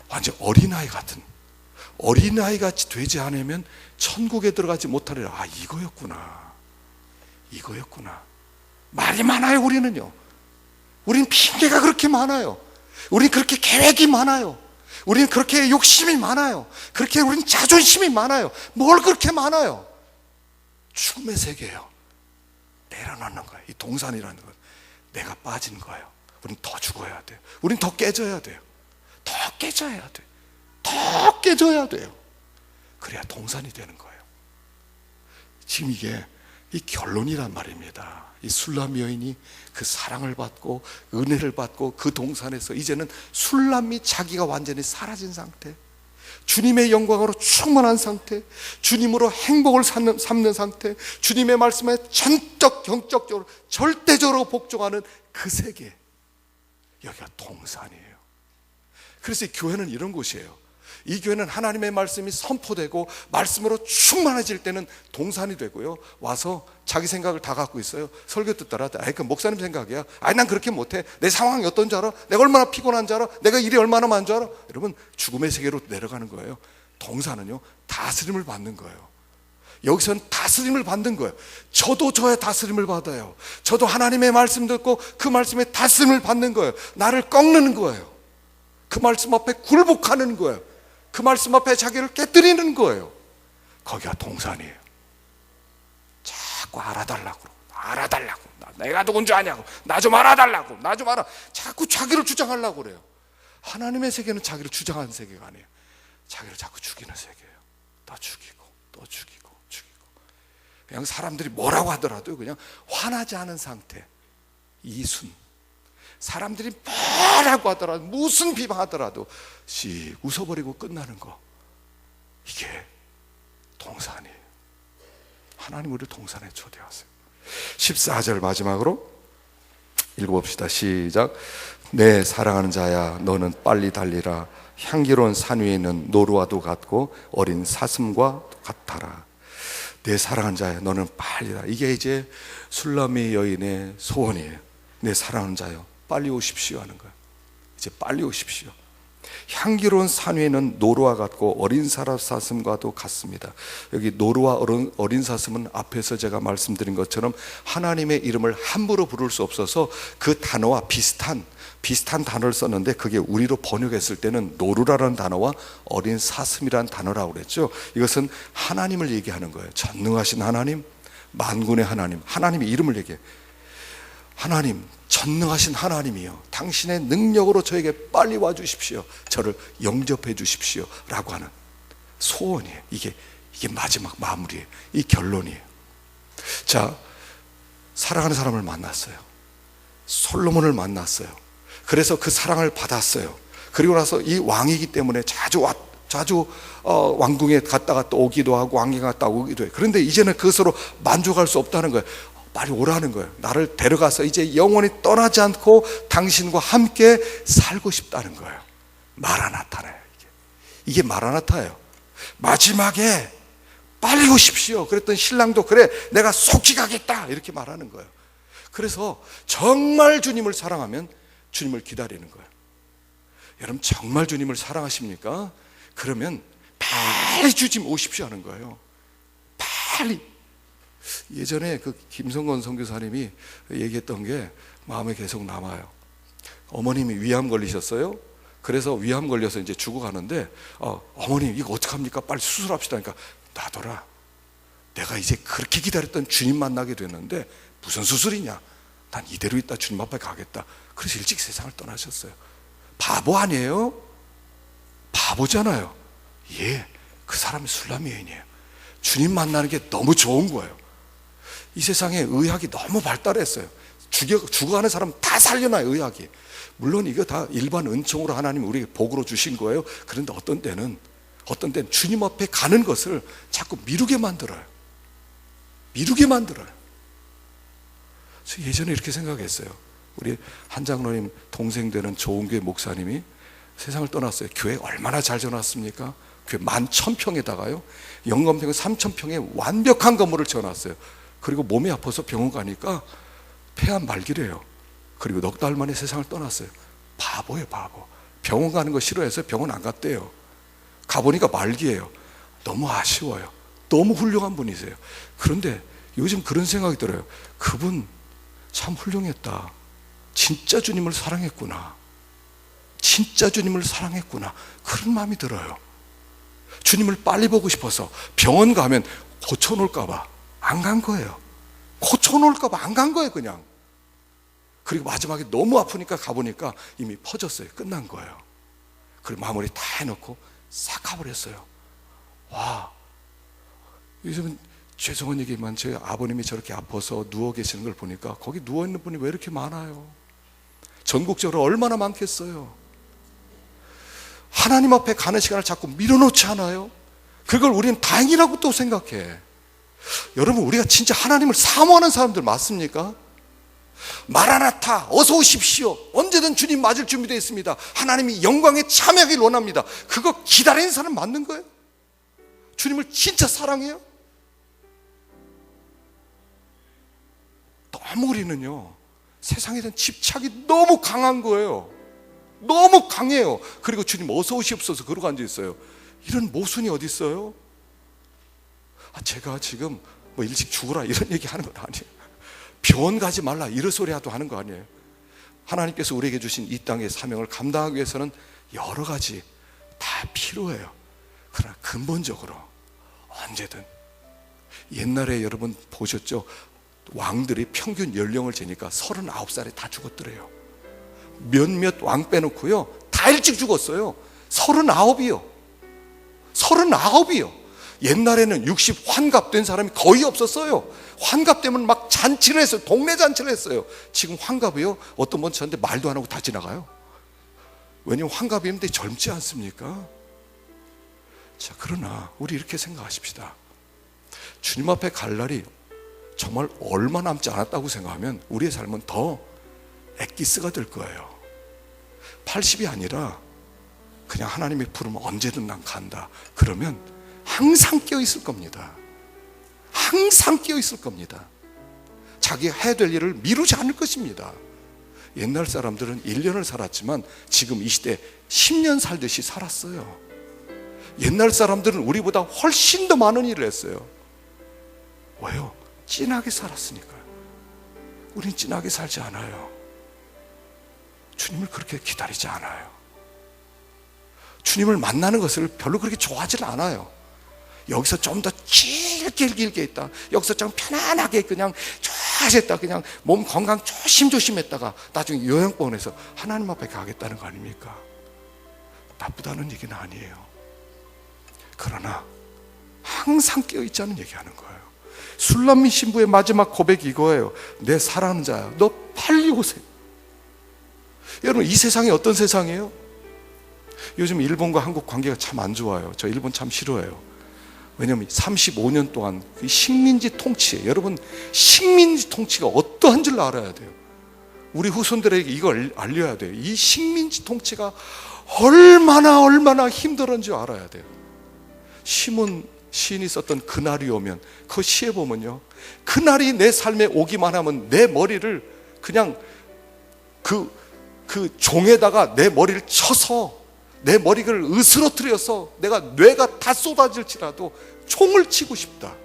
완전 어린아이 같은, 어린아이같이 되지 않으면 천국에 들어가지 못하리라. 아, 이거였구나. 이거였구나. 말이 많아요. 우리는요, 우린 핑계가 그렇게 많아요. 우린 그렇게 계획이 많아요. 우린 그렇게 욕심이 많아요. 그렇게 우린 자존심이 많아요. 뭘 그렇게 많아요? 죽음의 세계예요. 내려놓는 거예요. 이 동산이라는 건 내가 빠진 거예요. 우린 더 죽어야 돼요. 우린 더 깨져야 돼요. 더 깨져야 돼요. 더 깨져야 돼요. 그래야 동산이 되는 거예요. 지금 이게 이 결론이란 말입니다. 이 술람 여인이 그 사랑을 받고 은혜를 받고 그 동산에서 이제는 술람이 자기가 완전히 사라진 상태, 주님의 영광으로 충만한 상태, 주님으로 행복을 삼는 상태, 주님의 말씀에 전적 경적적으로 절대적으로 복종하는 그 세계, 여기가 동산이에요. 그래서 이 교회는 이런 곳이에요. 이 교회는 하나님의 말씀이 선포되고 말씀으로 충만해질 때는 동산이 되고요, 와서 자기 생각을 다 갖고 있어요. 설교 듣다가 아이, 그 목사님 생각이야. 아이, 난 그렇게 못해. 내 상황이 어떤 줄 알아? 내가 얼마나 피곤한 줄 알아? 내가 일이 얼마나 많은 줄 알아? 여러분, 죽음의 세계로 내려가는 거예요. 동산은요, 다스림을 받는 거예요. 여기서는 다스림을 받는 거예요. 저도 저의 다스림을 받아요. 저도 하나님의 말씀 듣고 그 말씀에 다스림을 받는 거예요. 나를 꺾는 거예요. 그 말씀 앞에 굴복하는 거예요. 그 말씀 앞에 자기를 깨뜨리는 거예요. 거기가 동산이에요. 자꾸 알아달라고, 알아달라고, 내가 누군지 아냐고, 나 좀 알아달라고, 나 좀 알아. 자꾸 자기를 주장하려고 그래요. 하나님의 세계는 자기를 주장하는 세계가 아니에요. 자기를 자꾸 죽이는 세계예요. 또 죽이고 또 죽이고 죽이고. 그냥 사람들이 뭐라고 하더라도 그냥 화나지 않은 상태, 이순. 사람들이 뭐라고 하더라도, 무슨 비방하더라도 씩 웃어버리고 끝나는 거, 이게 동산이에요. 하나님 우리를 동산에 초대하세요. 14절 마지막으로 읽어봅시다. 시작. 내 사랑하는 자야, 너는 빨리 달리라. 향기로운 산 위에 있는 노루와도 같고 어린 사슴과 같아라. 내 사랑하는 자야, 너는 빨리 달리라. 이게 이제 술람미 여인의 소원이에요. 내 사랑하는 자요, 빨리 오십시오 하는 거예요. 이제 빨리 오십시오. 향기로운 산 위에는 노루와 같고 어린 사슴과도 같습니다. 여기 노루와 어린 사슴은 앞에서 제가 말씀드린 것처럼 하나님의 이름을 함부로 부를 수 없어서 그 단어와 비슷한 단어를 썼는데, 그게 우리로 번역했을 때는 노루라는 단어와 어린 사슴이라는 단어라고 그랬죠. 이것은 하나님을 얘기하는 거예요. 전능하신 하나님, 만군의 하나님, 하나님의 이름을 얘기해요. 하나님, 전능하신 하나님이요, 당신의 능력으로 저에게 빨리 와주십시오. 저를 영접해 주십시오 라고 하는 소원이에요. 이게 마지막 마무리예요. 이 결론이에요. 자, 사랑하는 사람을 만났어요. 솔로몬을 만났어요. 그래서 그 사랑을 받았어요. 그리고 나서 이 왕이기 때문에 자주 왕궁에 갔다가 또 오기도 하고 왕궁에 갔다 오기도 해요. 그런데 이제는 그것으로 만족할 수 없다는 거예요. 빨리 오라는 거예요. 나를 데려가서 이제 영원히 떠나지 않고 당신과 함께 살고 싶다는 거예요. 마라나타예요. 이게 마라나타예요. 마지막에 빨리 오십시오. 그랬더니 신랑도 그래, 내가 속히 가겠다 이렇게 말하는 거예요. 그래서 정말 주님을 사랑하면 주님을 기다리는 거예요. 여러분, 정말 주님을 사랑하십니까? 그러면 빨리 주님 오십시오 하는 거예요. 빨리. 예전에 그 김성건 선교사님이 얘기했던 게 마음에 계속 남아요. 어머님이 위암 걸리셨어요. 그래서 위암 걸려서 이제 죽어가는데 어머님 이거 어떡합니까? 빨리 수술합시다. 그러니까 놔둬라. 내가 이제 그렇게 기다렸던 주님 만나게 됐는데 무슨 수술이냐? 난 이대로 있다 주님 앞에 가겠다. 그래서 일찍 세상을 떠나셨어요. 바보 아니에요? 바보잖아요. 예, 그 사람이 술람 여인이에요. 주님 만나는 게 너무 좋은 거예요. 이 세상에 의학이 너무 발달했어요. 죽어가는 사람 다 살려놔요, 의학이. 물론 이거 다 일반 은총으로 하나님이 우리에게 복으로 주신 거예요. 그런데 어떤 때는 주님 앞에 가는 것을 자꾸 미루게 만들어요. 미루게 만들어요. 저 예전에 이렇게 생각했어요. 우리 한 장로님 동생 되는 좋은교회 목사님이 세상을 떠났어요. 교회 얼마나 잘 지어놨습니까? 교회 11,000평에다가요 영감평 3,000평에 완벽한 건물을 지어놨어요. 그리고 몸이 아파서 병원 가니까 폐암 말기래요. 그리고 넉 달 만에 세상을 떠났어요. 바보예요, 바보. 병원 가는 거 싫어해서 병원 안 갔대요. 가보니까 말기예요. 너무 아쉬워요. 너무 훌륭한 분이세요. 그런데 요즘 그런 생각이 들어요. 그분 참 훌륭했다. 진짜 주님을 사랑했구나. 진짜 주님을 사랑했구나. 그런 마음이 들어요. 주님을 빨리 보고 싶어서 병원 가면 고쳐놓을까봐 안 간 거예요. 고쳐놓을까봐 안 간 거예요, 그냥. 그리고 마지막에 너무 아프니까 가보니까 이미 퍼졌어요. 끝난 거예요. 그리고 마무리 다 해놓고 싹 가버렸어요. 와, 요즘은 죄송한 얘기만 제 아버님이 저렇게 아파서 누워 계시는 걸 보니까 거기 누워있는 분이 왜 이렇게 많아요? 전국적으로 얼마나 많겠어요? 하나님 앞에 가는 시간을 자꾸 밀어놓지 않아요? 그걸 우리는 다행이라고 또 생각해. 여러분, 우리가 진짜 하나님을 사모하는 사람들 맞습니까? 마라나타, 어서 오십시오. 언제든 주님 맞을 준비되어 있습니다. 하나님이 영광에 참여하길 원합니다. 그거 기다리는 사람 맞는 거예요? 주님을 진짜 사랑해요? 너무 우리는요, 세상에 대한 집착이 너무 강한 거예요. 너무 강해요. 그리고 주님 어서 오시옵소서 그러고 앉아있어요. 이런 모순이 어디 있어요? 제가 지금 뭐 일찍 죽으라 이런 얘기 하는 건 아니에요. 병원 가지 말라 이런 소리라도 하는 거 아니에요. 하나님께서 우리에게 주신 이 땅의 사명을 감당하기 위해서는 여러 가지 다 필요해요. 그러나 근본적으로 언제든, 옛날에 여러분 보셨죠? 왕들이 평균 연령을 재니까 39살에 다 죽었더래요. 몇몇 왕 빼놓고요 다 일찍 죽었어요. 39이요. 39이요. 옛날에는 60 환갑된 사람이 거의 없었어요. 환갑되면 막 잔치를 했어요. 동네 잔치를 했어요. 지금 환갑이요, 어떤 분 저한테 말도 안 하고 다 지나가요. 왜냐면 환갑이면 되게 젊지 않습니까? 자, 그러나 우리 이렇게 생각하십시다. 주님 앞에 갈 날이 정말 얼마 남지 않았다고 생각하면 우리의 삶은 더 엑기스가 될 거예요. 80이 아니라 그냥 하나님이 부르면 언제든 난 간다. 그러면 항상 깨어 있을 겁니다. 항상 깨어 있을 겁니다. 자기가 해야 될 일을 미루지 않을 것입니다. 옛날 사람들은 1년을 살았지만 지금 이 시대 10년 살듯이 살았어요. 옛날 사람들은 우리보다 훨씬 더 많은 일을 했어요. 왜요? 진하게 살았으니까요. 우린 진하게 살지 않아요. 주님을 그렇게 기다리지 않아요. 주님을 만나는 것을 별로 그렇게 좋아하지 않아요. 여기서 좀 더 길게 있다, 여기서 좀 편안하게 그냥 좋아졌다, 그냥 몸 건강 조심조심 했다가 나중에 요양병원에서 하나님 앞에 가겠다는 거 아닙니까? 나쁘다는 얘기는 아니에요. 그러나 항상 깨어있자는 얘기하는 거예요. 술람미 신부의 마지막 고백이 이거예요. 내 사랑하는 자야, 너 빨리 오세요. 여러분, 이 세상이 어떤 세상이에요? 요즘 일본과 한국 관계가 참 안 좋아요. 저 일본 참 싫어해요. 왜냐하면 35년 동안 식민지 통치, 여러분 식민지 통치가 어떠한 줄 알아야 돼요. 우리 후손들에게 이걸 알려야 돼요. 이 식민지 통치가 얼마나 힘들었는지 알아야 돼요. 시몬 시인이 썼던 그날이 오면, 그 시에 보면요, 그날이 내 삶에 오기만 하면 내 머리를 그냥 그 종에다가 내 머리를 쳐서 내 머리를 으스러뜨려서 내가 뇌가 다 쏟아질지라도 총을 치고 싶다.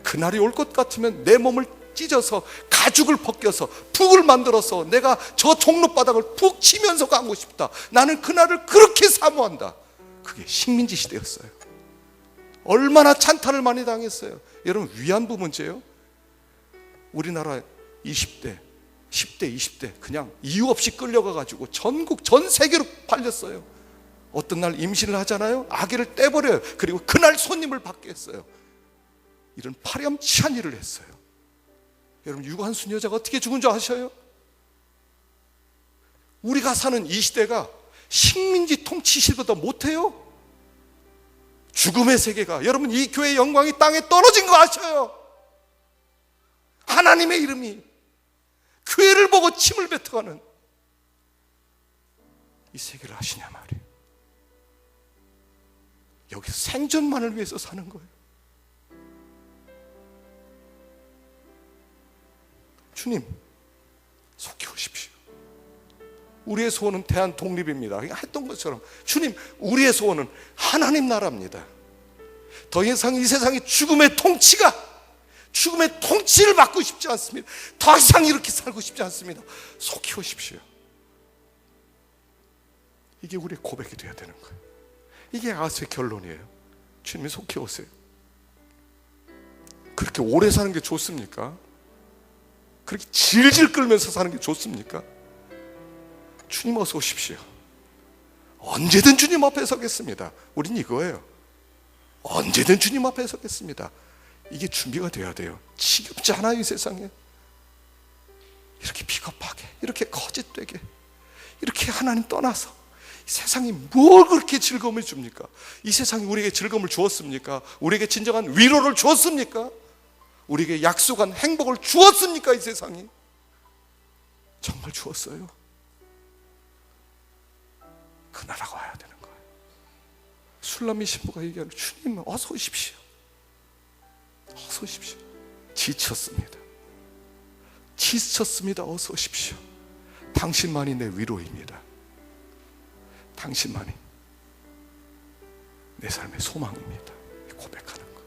그날이 올 것 같으면 내 몸을 찢어서 가죽을 벗겨서 북을 만들어서 내가 저 종로바닥을 푹 치면서 가고 싶다. 나는 그날을 그렇게 사모한다. 그게 식민지 시대였어요. 얼마나 찬탄을 많이 당했어요. 여러분, 위안부 문제요, 우리나라 20대 10대 20대 그냥 이유 없이 끌려가가지고 전 세계로 팔렸어요. 어떤 날 임신을 하잖아요. 아기를 떼버려요. 그리고 그날 손님을 받게 했어요. 이런 파렴치한 일을 했어요. 여러분, 유관순 여자가 어떻게 죽은 줄 아셔요? 우리가 사는 이 시대가 식민지 통치 시대보다 못해요. 죽음의 세계가, 여러분, 이 교회의 영광이 땅에 떨어진 거 아셔요? 하나님의 이름이 교회를 보고 침을 뱉어가는 이 세계를 아시냐 말이에요. 여기서 생존만을 위해서 사는 거예요. 주님, 속히 오십시오. 우리의 소원은 대한 독립입니다. 했던 것처럼 주님, 우리의 소원은 하나님 나라입니다. 더 이상 이 세상의 죽음의 통치를 받고 싶지 않습니다. 더 이상 이렇게 살고 싶지 않습니다. 속히 오십시오. 이게 우리의 고백이 되어야 되는 거예요. 이게 아가서의 결론이에요. 주님이 속히 오세요. 그렇게 오래 사는 게 좋습니까? 그렇게 질질 끌면서 사는 게 좋습니까? 주님 어서 오십시오. 언제든 주님 앞에 서겠습니다. 우린 이거예요. 언제든 주님 앞에 서겠습니다. 이게 준비가 돼야 돼요. 지겹지 않아요, 이 세상에? 이렇게 비겁하게, 이렇게 거짓되게, 이렇게 하나님 떠나서 이 세상이 뭘 그렇게 즐거움을 줍니까? 이 세상이 우리에게 즐거움을 주었습니까? 우리에게 진정한 위로를 주었습니까? 우리에게 약속한 행복을 주었습니까? 이 세상이 정말 주었어요. 그 나라가 와야 되는 거예요. 술람미 신부가 얘기하는, 주님 어서 오십시오. 어서 오십시오. 지쳤습니다. 어서 오십시오. 당신만이 내 위로입니다. 당신만이 내 삶의 소망입니다. 고백하는 거.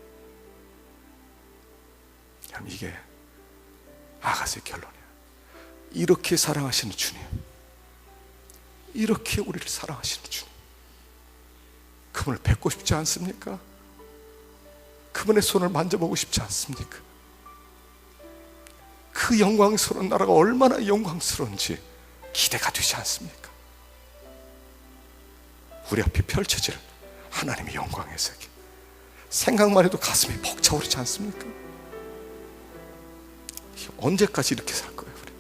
이게 아가서의 결론이에요. 이렇게 사랑하시는 주님, 이렇게 우리를 사랑하시는 주님, 그분을 뵙고 싶지 않습니까? 그분의 손을 만져보고 싶지 않습니까? 그 영광스러운 나라가 얼마나 영광스러운지 기대가 되지 않습니까? 우리 앞에 펼쳐질 하나님의 영광의 세계, 생각만 해도 가슴이 벅차오르지 않습니까? 언제까지 이렇게 살 거예요? 우리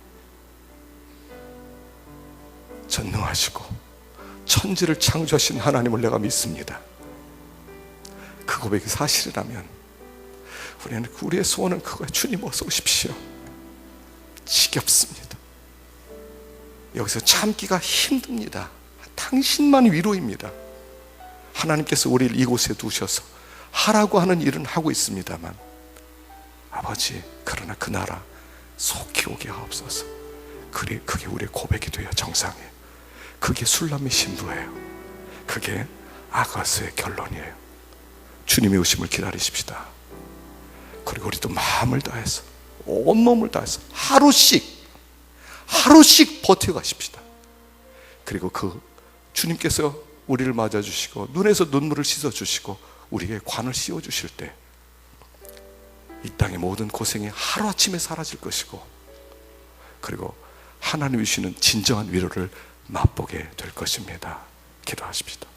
전능하시고 천지를 창조하신 하나님을 내가 믿습니다. 그 고백이 사실이라면 우리의 소원은 그거예요. 주님 어서 오십시오. 지겹습니다. 여기서 참기가 힘듭니다. 당신만 위로입니다. 하나님께서 우리를 이곳에 두셔서 하라고 하는 일은 하고 있습니다만, 아버지, 그러나 그 나라 속히 오게 하옵소서. 그게 우리의 고백이 되어 정상이에요. 그게 술람미 신부예요. 그게 아가서의 결론이에요. 주님의 오심을 기다리십시다. 그리고 우리도 마음을 다해서, 온몸을 다해서 하루씩 버텨가십시다. 그리고 그 주님께서 우리를 맞아주시고 눈에서 눈물을 씻어주시고 우리에게 관을 씌워주실 때 이 땅의 모든 고생이 하루아침에 사라질 것이고, 그리고 하나님이 주시는 진정한 위로를 맛보게 될 것입니다. 기도하십시다.